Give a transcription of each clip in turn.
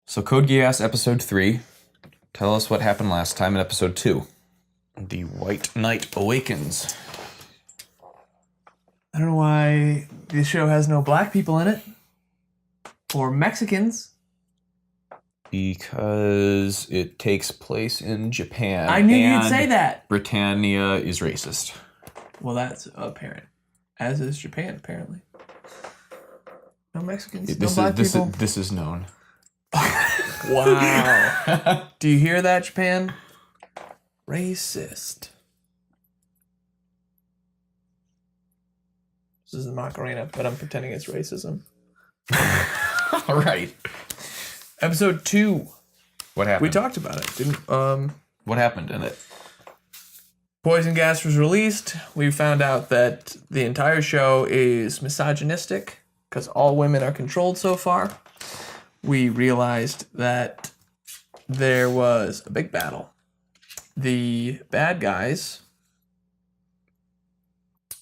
So Code Geass episode 3. Tell us what happened last time in episode 2. The White Knight Awakens. I don't know why this show has no black people in it. Or Mexicans. Because it takes place in Japan. I knew you'd say that. Britannia is racist. Well, that's apparent. As is Japan, apparently. No Mexicans, no black people. This is known. Wow. Do you hear that, Japan? Racist. This is the Macarena, but I'm pretending it's racism. All right. Episode 2. What happened? We talked about it, didn't What happened in it? Poison Gas was released. We found out that the entire show is misogynistic because all women are controlled so far. We realized that there was a big battle. The bad guys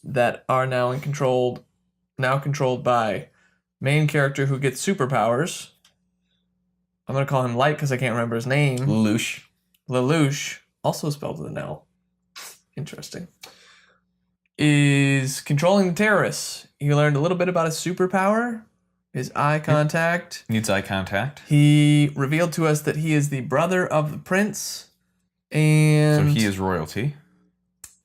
that are now controlled by main character who gets superpowers. I'm going to call him Light because I can't remember his name. Lelouch. Lelouch, also spelled with an L. Interesting. Is controlling the terrorists. He learned a little bit about his superpower. His eye contact. Needs eye contact. He revealed to us that he is the brother of the prince. And So he is royalty.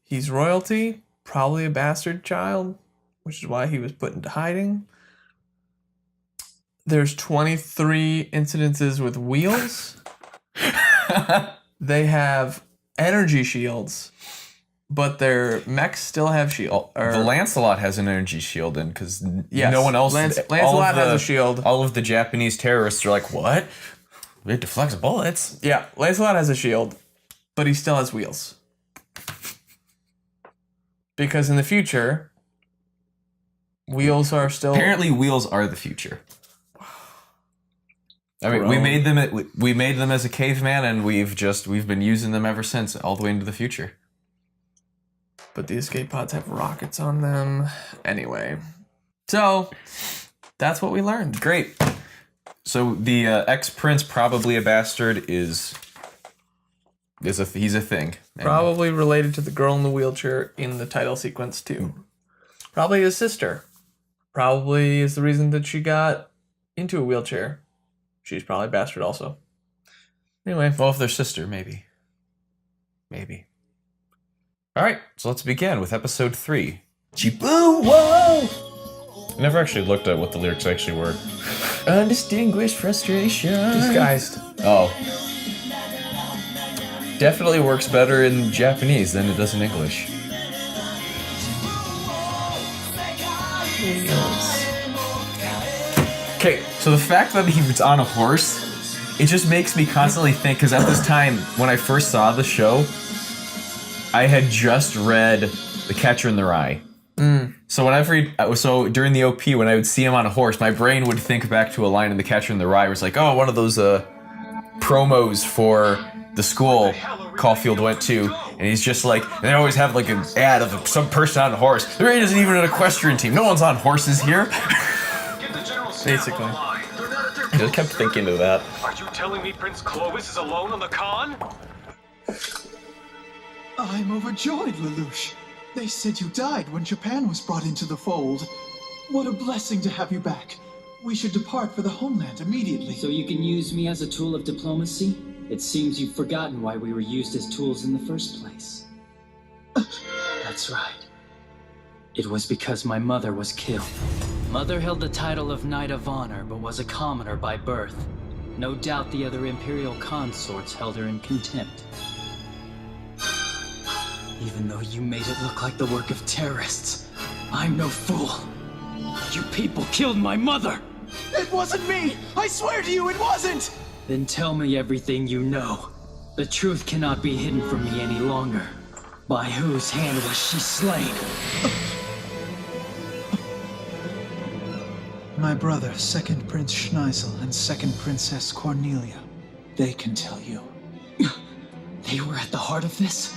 He's royalty. Probably a bastard child, which is why he was put into hiding. There's 23 incidences with wheels. They have energy shields, but their mechs still have shield. The Lancelot has an energy shield in because Yes, no one else. Lancelot has a shield. All of the Japanese terrorists are like, what? It deflects bullets. Yeah, Lancelot has a shield, but he still has wheels. Because in the future, wheels are still... Apparently, wheels are the future. I mean, Bro. we made them as a caveman, and we've been using them ever since, all the way into the future. But the escape pods have rockets on them. Anyway. So, that's what we learned. Great. So the ex-prince, probably a bastard, he's a thing. Probably related to the girl in the wheelchair in the title sequence, too. Probably his sister. Probably is the reason that she got into a wheelchair. She's probably a bastard also. Anyway. Well, if they're sister, maybe. Maybe. All right, so let's begin with episode 3. Chiboo, whoa! I never actually looked at what the lyrics actually were. Undistinguished frustration. Disguised. Oh. Definitely works better in Japanese than it does in English. Okay, so the fact that he was on a horse, it just makes me constantly think, because at this time, when I first saw the show, I had just read The Catcher in the Rye. So during the OP, when I would see him on a horse, my brain would think back to a line in The Catcher in the Rye where it's like, oh, one of those promos for the school Caulfield went to, and he's just like, and they always have like an ad of some person on a horse. There isn't even an equestrian team. No one's on horses here. Basically. I just kept thinking of that. Are you telling me Prince Clovis is alone on the con? I'm overjoyed, Lelouch. They said you died when Japan was brought into the fold. What a blessing to have you back. We should depart for the homeland immediately. So you can use me as a tool of diplomacy? It seems you've forgotten why we were used as tools in the first place. That's right. It was because my mother was killed. Mother held the title of Knight of Honor, but was a commoner by birth. No doubt the other Imperial consorts held her in contempt. Even though you made it look like the work of terrorists, I'm no fool. You people killed my mother! It wasn't me! I swear to you, it wasn't! Then tell me everything you know. The truth cannot be hidden from me any longer. By whose hand was she slain? My brother, Second Prince Schneisel, and Second Princess Cornelia. They can tell you. They were at the heart of this?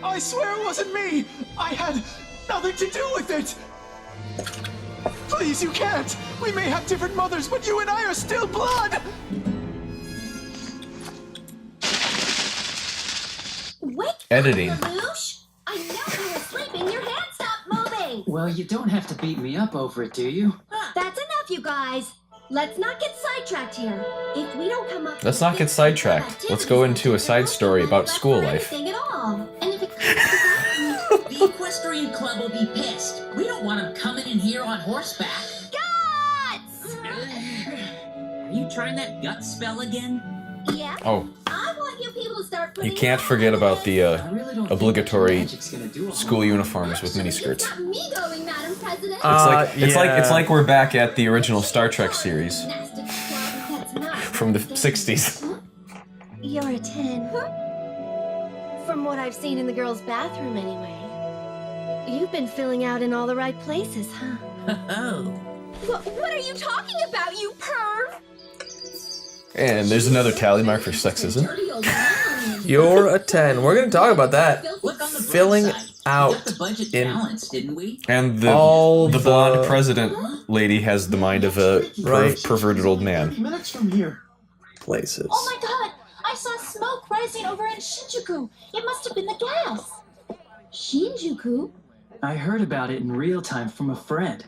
I swear it wasn't me! I had nothing to do with it! Please, you can't! We may have different mothers, but you and I are still blood! Wake Editing. up, Lelouch! I know you were sleeping. Your hand stopped moving. Well, you don't have to beat me up over it, do you? That's enough, you guys. Let's not get sidetracked here. If we don't come up Let's with not get things sidetracked. activities Let's go into a side we'll story not about back school for life. anything at all. And if it comes to that, The Equestrian Club will be pissed. We don't want him coming in here on horseback. guts! Are you trying that gut spell again? Yeah. Oh, I want you people to start. you can't forget about the I really don't think obligatory magic's gonna do a whole school lot. uniforms with It's miniskirts. not me going, Madam President. It's like we're back at the original Star Trek series Gymnastics club, that's not from the president. 60s. You're a 10. From what I've seen in the girls' bathroom, anyway. You've been filling out in all the right places, huh? Oh. What are you talking about, you perv? And there's another tally mark for sexism. Dirty old man. You're a 10. We're gonna talk about that. Look on the bright Filling side. We out got the budget in- balanced, didn't we? And All the the- blonde president lady has the mind of a Right. perverted old man. 30 minutes from here. Places. Oh my god! I saw smoke rising over in Shinjuku. It must have been the gas. Shinjuku? I heard about it in real time from a friend.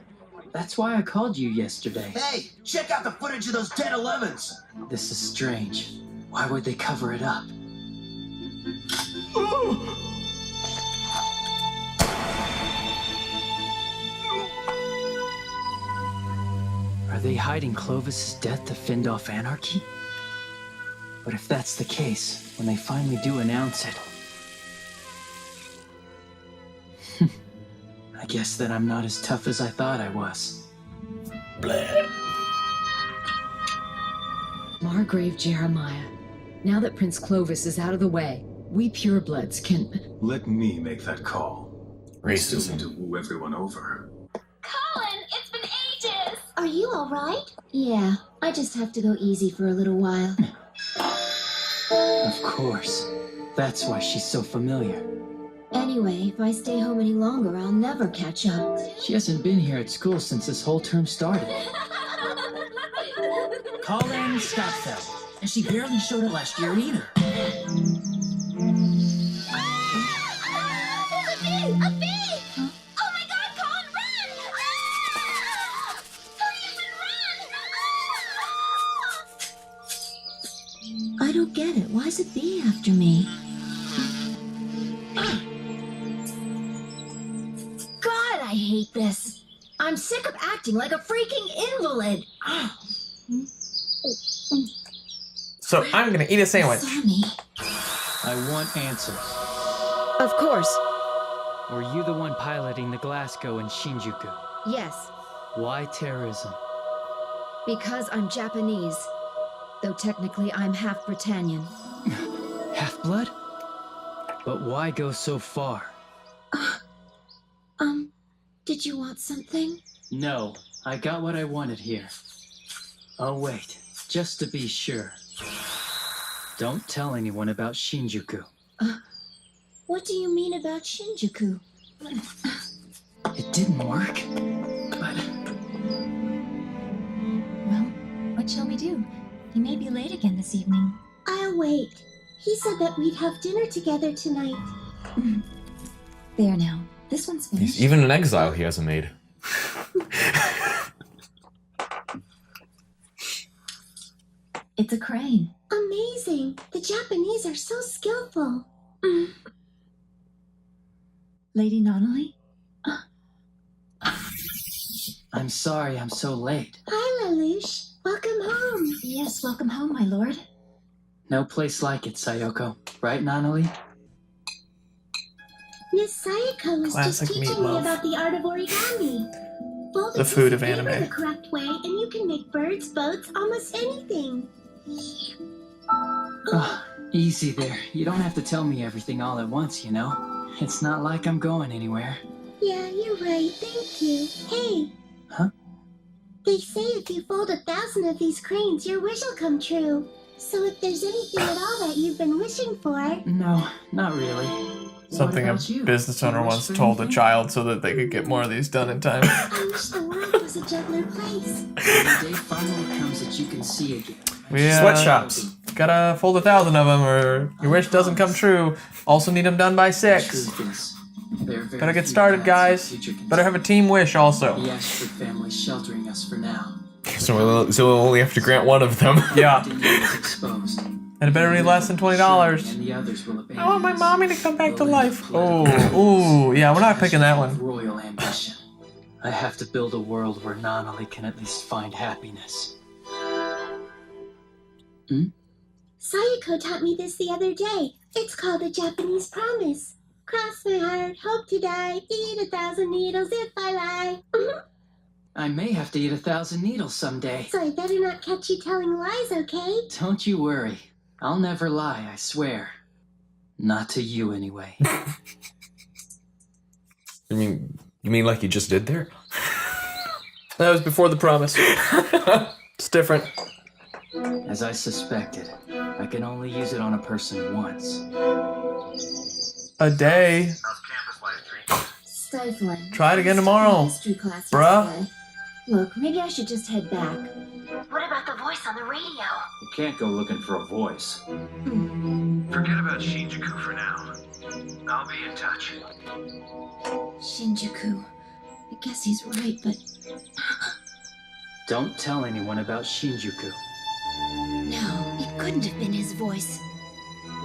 That's why I called you yesterday. Hey, check out the footage of those dead 11s. This is strange. Why would they cover it up? Are they hiding Clovis's death to fend off anarchy? But if that's the case, when they finally do announce it, I guess that I'm not as tough as I thought I was. Margrave Jeremiah, now that Prince Clovis is out of the way, we purebloods can... Let me make that call. I still need Racism. to woo everyone over. Colin, it's been ages. Are you alright? Yeah, I just have to go easy for a little while. Of course. That's why she's so familiar. Anyway, if I stay home any longer, I'll never catch up. She hasn't been here at school since this whole term started. Colin Stockfeld. And she barely showed up last year either. A bee! A bee! Oh my god, Colin, run! Hurry up and run! I don't get it. Why's a bee after me? God, I hate this. I'm sick of acting like a freaking invalid. So I'm gonna eat a sandwich. Saw me. I want answers. Of course. Were you the one piloting the Glasgow and Shinjuku? Yes, Why terrorism? because I'm Japanese. Though technically I'm half Britannian. Half-blood? But why go so far? Did you want something? No, I got what I wanted here. Oh wait, just to be sure. Don't tell anyone about Shinjuku. What do you mean about Shinjuku? It didn't work. But Well, what shall we do? He may be late again this evening. I'll wait. He said that we'd have dinner together tonight. There now. This one's finished. He's even in exile he hasn't made. It's a crane. Amazing. The Japanese are so skillful. Lady Nonnelly? I'm sorry I'm so late. Hi, Lelouch. Welcome home. Yes, welcome home, my lord. No place like it, Sayoko. Right, Nonnelly? Miss Sayako was Classic just teaching meatloaf. me about the art of origami. Fold a The food piece of paper anime. the correct way, and you can make birds, boats, almost anything. Oh, easy there. You don't have to tell me everything all at once, you know? It's not like I'm going anywhere. Yeah, you're right. Thank you. Hey. Huh? They say if you fold 1,000 of these cranes, your wish will come true. So if there's anything at all that you've been wishing for... No, not really. Something a business owner once told a child so that they could get more of these done in time. I wish the world was a gentler place. The day finally comes that you can see again. Sweatshops. Gotta fold 1,000 of them or your wish doesn't come true. Also need them done by 6. Gotta get started, guys. Better have a team wish also. The Ashford family's sheltering us for now. So we'll only have to grant one of them. Yeah. Exposed. And it better be less than $20. And the others will abandon I want my mommy to come back to life. Oh, yeah, we're not picking that one. Royal ambition. I have to build a world where Nanali can at least find happiness. Sayako taught me this the other day. It's called a Japanese promise. Cross my heart, hope to die, eat 1,000 needles if I lie. I may have to eat 1,000 needles someday. So I better not catch you telling lies, okay? Don't you worry. I'll never lie, I swear. Not to you, anyway. You mean like you just did there? That was before the promise. It's different. As I suspected, I can only use it on a person once. A day. Stifling. Try it again tomorrow. History class Bruh. yesterday. Look, maybe I should just head back. What about the voice on the radio? You can't go looking for a voice. Forget about Shinjuku for now. I'll be in touch. Shinjuku. I guess he's right, but... Don't tell anyone about Shinjuku. No, it couldn't have been his voice.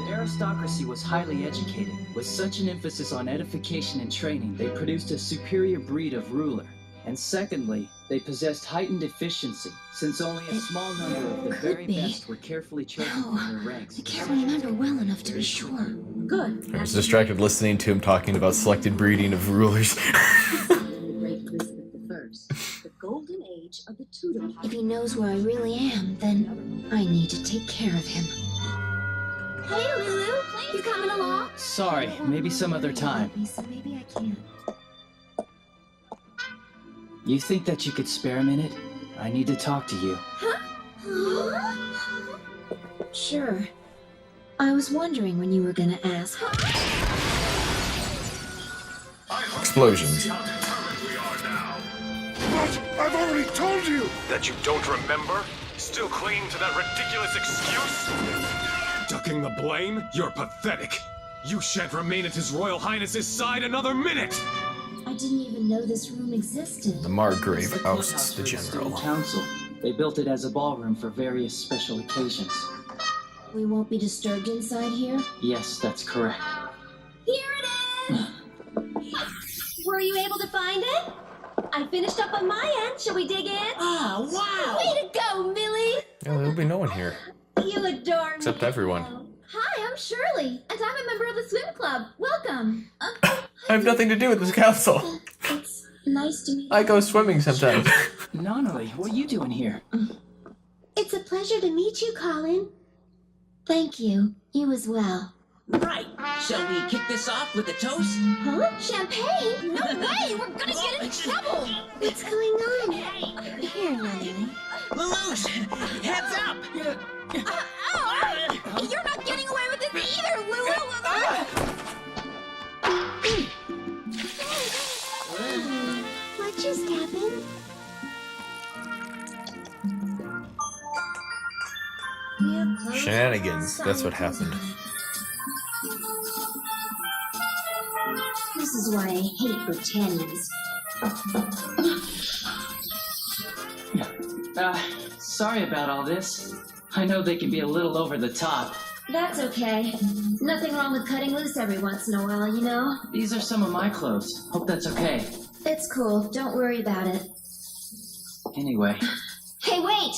The aristocracy was highly educated. With such an emphasis on edification and training, they produced a superior breed of ruler. And secondly, they possessed heightened efficiency, since only a small number of the very best were carefully chosen from their ranks. I can't remember well enough to be sure. Good. I was distracted listening to him talking about selected breeding of rulers. The great Elizabeth I, the golden age of the Tudor. If he knows where I really am, then I need to take care of him. Hey, Lulu, you coming along? Sorry, maybe some other time. So maybe I can. You think that you could spare a minute? I need to talk to you. Sure. I was wondering when you were gonna ask. Explosions. But I've already told you that you don't remember? Still clinging to that ridiculous excuse? Ducking the blame? You're pathetic. You shan't remain at His Royal Highness's side another minute! I didn't even know this room existed. The Margrave ousts the general. Council. They built it as a ballroom for various special occasions. We won't be disturbed inside here? Yes, that's correct. Here it is! Were you able to find it? I finished up on my end. Shall we dig in? Oh, wow! Way to go, Millie! Yeah, there'll be no one here. You adore me. Except everyone. Hi, I'm Shirley, and I'm a member of the swim club. Welcome. I have nothing to do with this council. It's nice to meet you. I go swimming sometimes. Nanali, what are you doing here? It's a pleasure to meet you, Colin. Thank you. You as well. Right. Shall we kick this off with a toast? Huh? Champagne? No way! We're gonna get in trouble! What's going on? Here, Natalie. Lelouch, heads up! Ow! You're not getting away with this either, Lulu! What just happened? Shenanigans. That's what happened. This is why I hate pretends. Sorry about all this. I know they can be a little over the top. That's okay. Nothing wrong with cutting loose every once in a while, you know? These are some of my clothes. Hope that's okay. It's cool. Don't worry about it. Anyway. Hey, wait!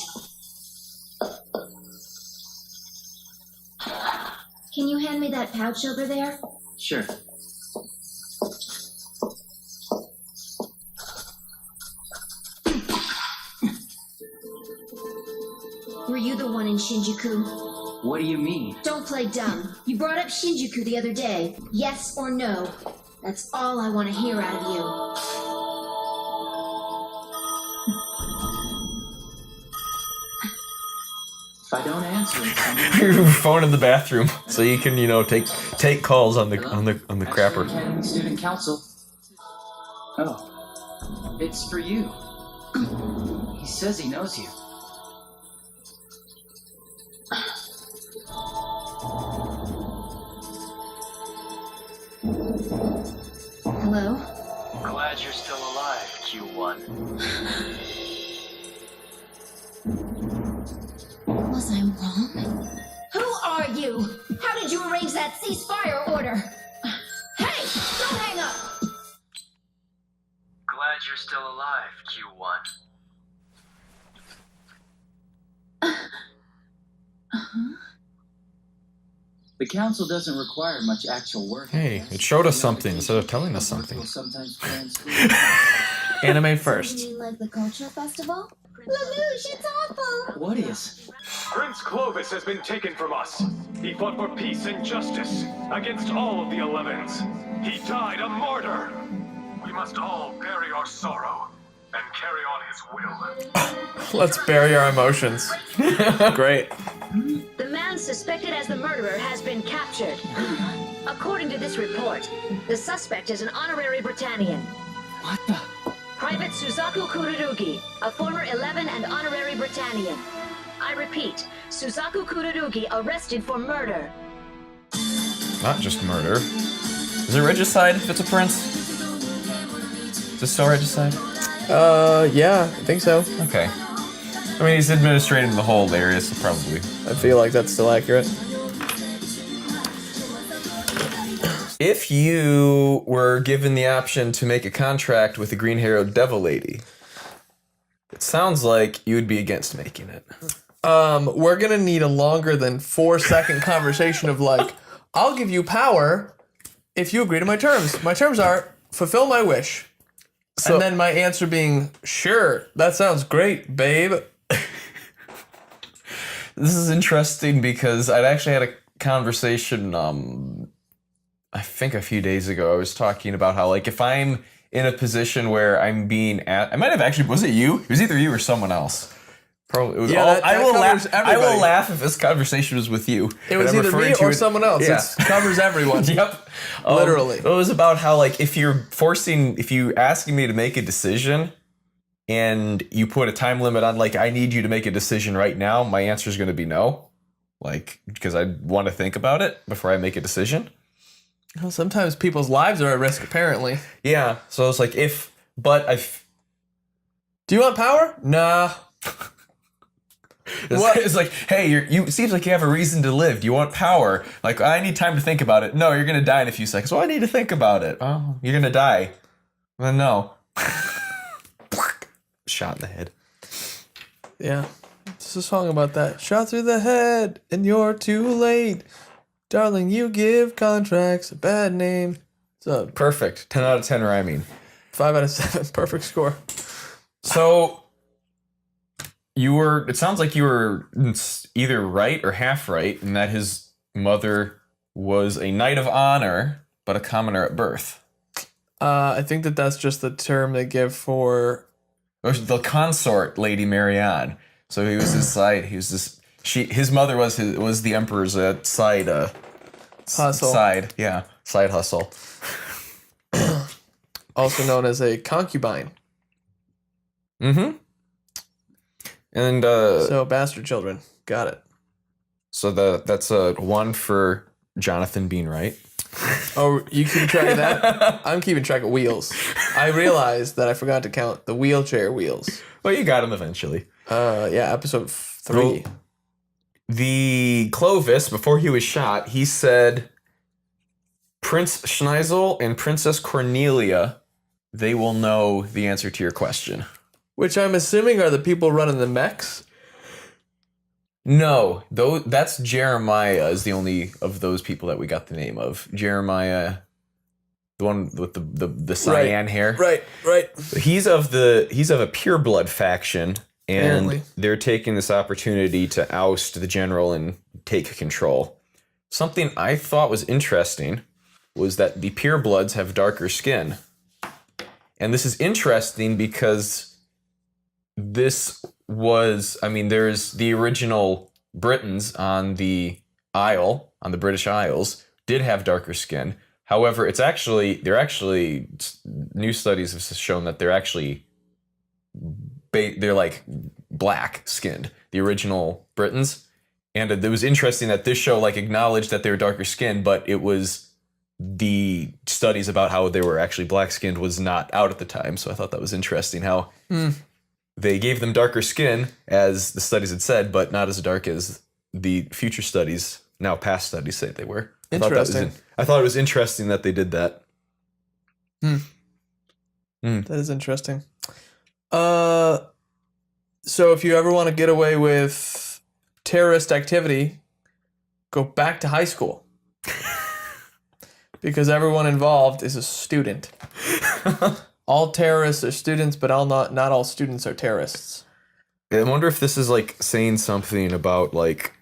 Can you hand me that pouch over there? Sure. Were you the one in Shinjuku? What do you mean? Don't play dumb. You brought up Shinjuku the other day. Yes or no? That's all I want to hear out of you. If I don't answer it, Your phone in the bathroom, so you can, take calls on the crapper. Academy Student Council. Oh, it's for you. He says he knows you. Hello? Glad you're still alive, Q1. Was I wrong? Who are you? How did you arrange that ceasefire order? Hey, don't hang up! Glad you're still alive, Q1. The council doesn't require much actual work. Hey, it showed us something instead of telling us something. Will sometimes plan school. Anime You first. mean like the culture festival? Lelouch, it's awful! What is? Prince Clovis has been taken from us. He fought for peace and justice against all of the 11s. He died a martyr. We must all bury our sorrow and carry on his will. Let's bury our emotions. Great. The man suspected as the murderer has been captured. According to this report, the suspect is an honorary Britannian. What the? Private Suzaku Kururugi, a former 11 and honorary Britannian. I repeat, Suzaku Kururugi arrested for murder. Not just murder. Is it regicide if it's a prince? Is it still regicide? Yeah, I think so. Okay. I mean, he's administrating the whole area, so probably. I feel like that's still accurate. If you were given the option to make a contract with the green-haired devil lady, it sounds like you would be against making it. We're gonna need a longer than 4-second conversation of like, I'll give you power if you agree to my terms. My terms are fulfill my wish. So- And then my answer being, sure, that sounds great, babe. This is interesting because I'd actually had a conversation, I think a few days ago. I was talking about how, like, if I'm in a position where I'm being I might have actually, was it you? It was either you or someone else. Probably. It was Yeah, that I will covers laugh. I everybody. will laugh if this conversation was with you. It was And I'm either me referring to or it- someone else. Yeah. It covers everyone. Yep. Literally. It was about how, like, if you asking me to make a decision and you put a time limit on, like, I need you to make a decision right now, my answer is going to be no. Like, because I want to think about it before I make a decision. Well, sometimes people's lives are at risk, apparently. Yeah. So it's like, Do you want power? Nah. What? It's like, hey, you seems like you have a reason to live. Do you want power? Like, I need time to think about it. No, you're gonna die in a few seconds. Well, I need to think about it. Oh, you're gonna die. Well, no. Shot in the head. Yeah. It's a song about that. Shot through the head, and you're too late. Darling, you give contracts a bad name. So Perfect. 10 out of 10 rhyming. 5 out of 7. Perfect score. So it sounds like you were either right or half right in that his mother was a knight of honor, but a commoner at birth. I think that's just the term they give for Or the consort, Lady Marianne. So he was his side. He was this. His mother was the emperor's side hustle. Side, yeah, side hustle. Also known as a concubine. Mm-hmm. And So bastard children. Got it. so that's a one for Jonathan being right. Oh, you keeping track of that? I'm keeping track of wheels. I realized that I forgot to count the wheelchair wheels. Well, you got him eventually. Yeah, episode 3. Well, the Clovis, before he was shot, he said, Prince Schneisel and Princess Cornelia, they will know the answer to your question. Which I'm assuming are the people running the mechs. No, that's Jeremiah is the only of those people that we got the name of. Jeremiah, the one with the cyan hair. Right. He's of a pureblood faction, and Apparently. they're taking this opportunity to oust the general and take control. Something I thought was interesting was that the purebloods have darker skin. And this is interesting because there's the original Britons on the Isle, on the British Isles, did have darker skin. However, new studies have shown that they're like black skinned, the original Britons. And it was interesting that this show like acknowledged that they were darker skinned, but it was the studies about how they were actually black skinned was not out at the time. So I thought that was interesting how they gave them darker skin, as the studies had said, but not as dark as the future studies, now past studies, say they were. Interesting. I thought it was interesting that they did that. That is interesting. So if you ever want to get away with terrorist activity, go back to high school. Because everyone involved is a student. All terrorists are students, but not all students are terrorists. I wonder if this is like saying something about like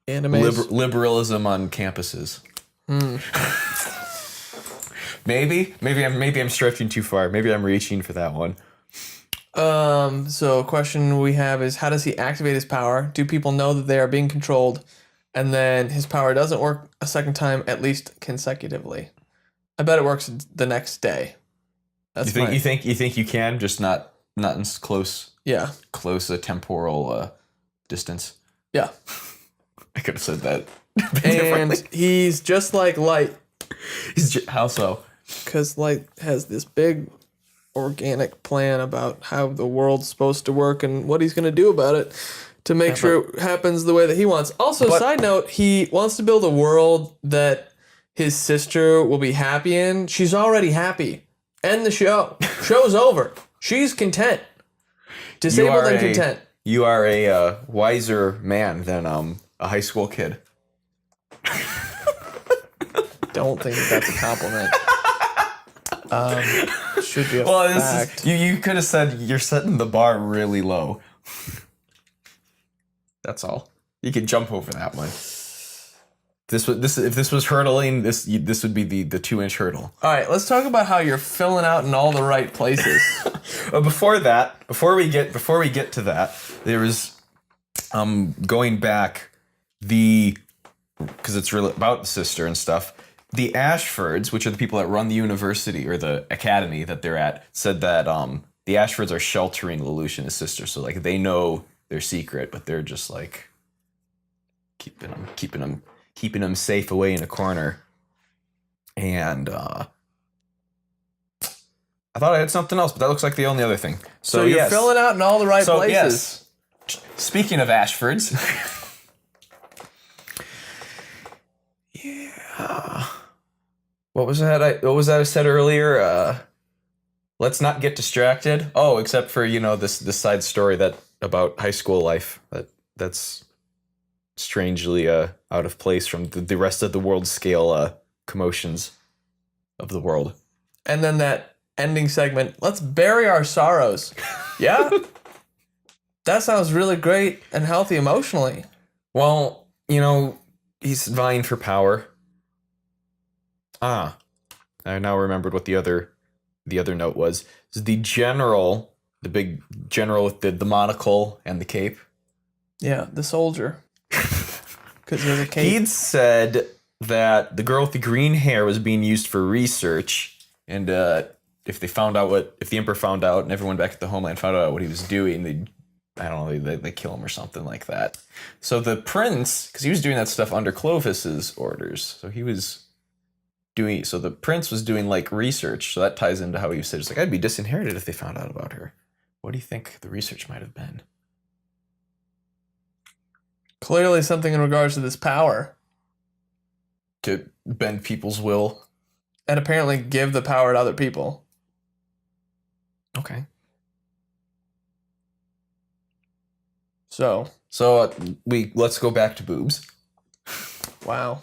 liberalism on campuses. Maybe I'm stretching too far. Maybe I'm reaching for that one. So a question we have is, how does he activate his power? Do people know that they are being controlled? And then his power doesn't work a second time, at least consecutively. I bet it works the next day. That's you think you can, just not in close a temporal distance. Yeah. I could have said that. And he's just like light. How so? Because light has this big organic plan about how the world's supposed to work and what he's going to do about it to make sure it happens the way that he wants. Also, side note, he wants to build a world that his sister will be happy in. She's already happy. End the show. Show's over. She's content. Disabled and content. You are a wiser man than a high school kid. Don't think that's a compliment. Should be a fact. You could have said you're setting the bar really low. That's all. You could jump over that one. If this was hurdling, this would be the 2-inch hurdle. All right, let's talk about how you're filling out in all the right places. Before we get to that, there was going back because it's really about the sister and stuff. The Ashfords, which are the people that run the university or the academy that they're at, said that the Ashfords are sheltering Lelouch and his sister, so like they know their secret, but they're just like keeping them safe away in a corner. And I thought I had something else, but that looks like the only other thing. So you're filling out in all the right places. Yes. Speaking of Ashfords. Yeah. What was that I said earlier? Let's not get distracted. Oh, except for, this side story about high school life that's strangely out of place from the rest of the world scale commotions of the world. And then that ending segment, let's bury our sorrows. Yeah? That sounds really great and healthy emotionally. Well, he's vying for power. I now remembered what the other note was. The general, the big general with the monocle and the cape. Yeah, the soldier. Because he has a cape. He'd said that the girl with the green hair was being used for research, and if the Emperor found out and everyone back at the homeland found out what he was doing, they kill him or something like that. So the prince, because he was doing that stuff under Clovis's orders, so the prince was doing like research, so that ties into how he said, I'd be disinherited if they found out about her. What do you think the research might have been? Clearly something in regards to this power. To bend people's will. And apparently give the power to other people. Okay. So let's go back to boobs. Wow.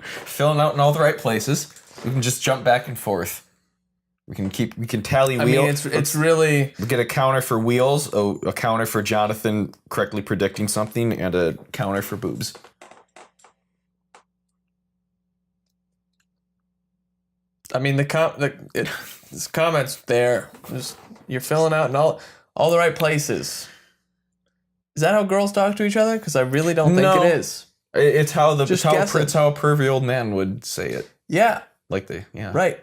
Filling out in all the right places. We can just jump back and forth. We can tally wheels. It's really... We get a counter for wheels, a counter for Jonathan correctly predicting something, and a counter for boobs. This comment's there. You're filling out in all the right places. Is that how girls talk to each other? Because I really don't think No. it is. It's how Just guessing. it's how a pervy old man would say it. Yeah. Like yeah. Right.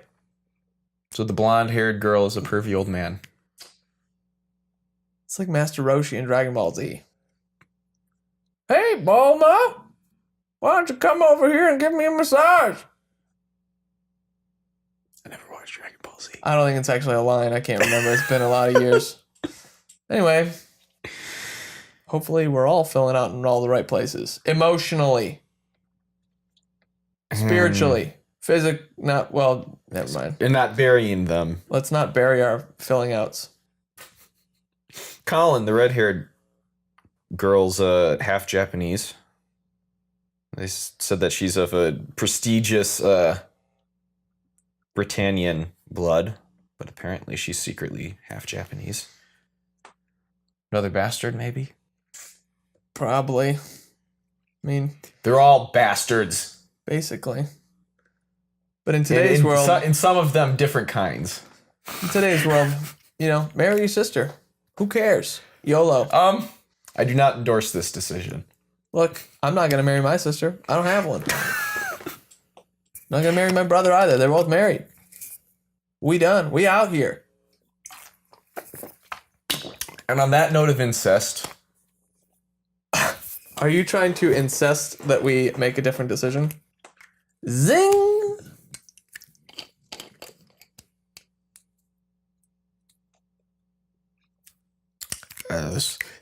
So the blonde-haired girl is a pervy old man. It's like Master Roshi in Dragon Ball Z. Hey, Bulma! Why don't you come over here and give me a massage? I never watched Dragon Ball Z. I don't think it's actually a line. I can't remember. It's been a lot of years. Anyway, hopefully we're all filling out in all the right places. Emotionally. Spiritually. Well, never mind. You're not burying them. Let's not bury our filling outs. Colin, the red-haired girl's half Japanese. They said that she's of a prestigious Britannian blood, but apparently she's secretly half Japanese. Another bastard, maybe? Probably. I mean, they're all bastards. Basically. But in today's world... in some of them, different kinds. In today's world, marry your sister. Who cares? YOLO. I do not endorse this decision. Look, I'm not going to marry my sister. I don't have one. Not going to marry my brother either. They're both married. We done. We out here. And on that note of incest... Are you trying to insist that we make a different decision? Zing!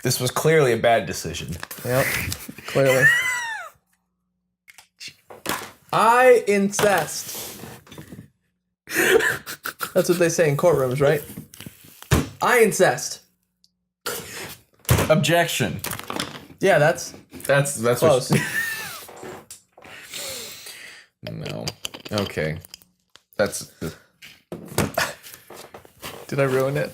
This was clearly a bad decision. Yep, clearly. I incest. That's what they say in courtrooms, right? I incest. Objection. Yeah, that's close. No. Okay. Did I ruin it?